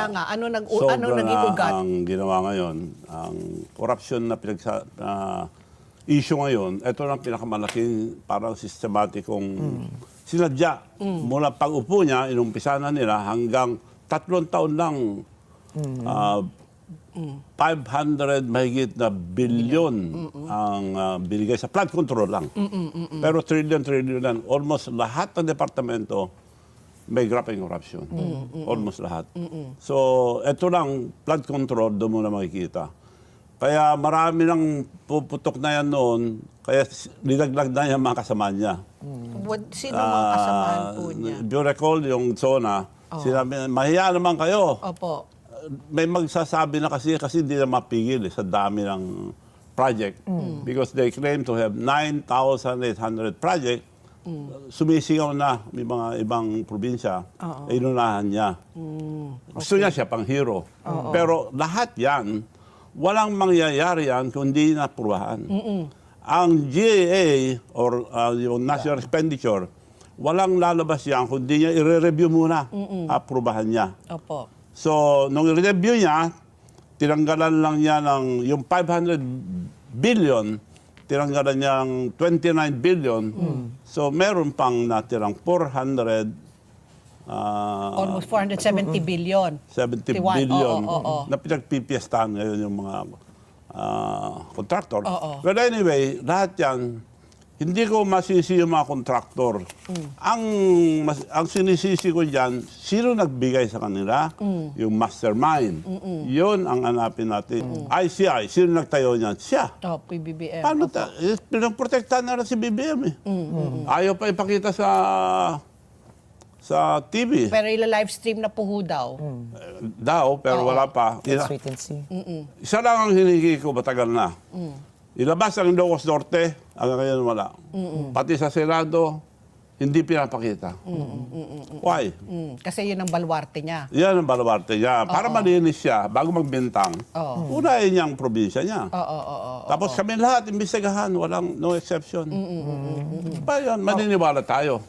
Kaya nga, ano Sobra naging na ugat? ang ginawa ngayon, ang corruption na issue ngayon, ito ang pinakamalaking parang sistematikong sinadya. Mula pag-upo niya, inumpisa na nila hanggang 3 taon lang 500 mahigit na bilyon ang binigay sa flood control lang. Pero trillion lang. Almost lahat ng departamento may grappling corruption. Almost lahat. So, ito lang, flood control, doon mo na makikita. Kaya marami nang puputok na yan noon, kaya nilaglag na yung mga kasama niya. Sino mga kasamahan po niya? If you recall, yung zona, sinabi, mahiya naman kayo. Opo. May magsasabi na kasi hindi na mapigil sa dami ng project. Because they claim to have 9,800 project. Sumisigaw na may mga ibang probinsya, inunahan niya. Gusto niya siya pang hero. Pero lahat yan, walang mangyayari yan kung hindi naprubahan. Ang GAA or yung National Expenditure, walang lalabas yan kung hindi niya i-review muna, aprubahan niya. Opo. So, nung i-review niya, tinanggalan lang niya ng yung 500 billion, tinanggalan niya ng 29 billion. So, meron pang natirang 400 Almost 470 billion. 70 Tiwan, billion oo. na pinagpipiestahan ngayon yung mga contractor. But anyway, lahat yan, hindi ko masisi yung mga contractor. Ang sinisisi ko dyan, sino nagbigay sa kanila? Yung mastermind. Yun ang hanapin natin. ICI, sino nagtayo niyan? Siya. Oh, PBBM. Paano pinagprotektahan na rin si BBM eh. Ayaw pa ipakita sa TV. Pero ila-live stream na po ho daw. Pero wala pa. Let's wait and see. Isa lang ang hiningi ko matagal na. Ilabas ang Ilocos Norte, hanggang ngayon wala. Pati sa Senado, hindi pinapakita. Why? Kasi yun ang baluarte niya. Yan ang balawarte niya. Para malinis siya, bago magbintang, unahin niya ang probinsya niya. Tapos kami lahat, imbestigahan, no exception. Pa yun, maniniwala tayo.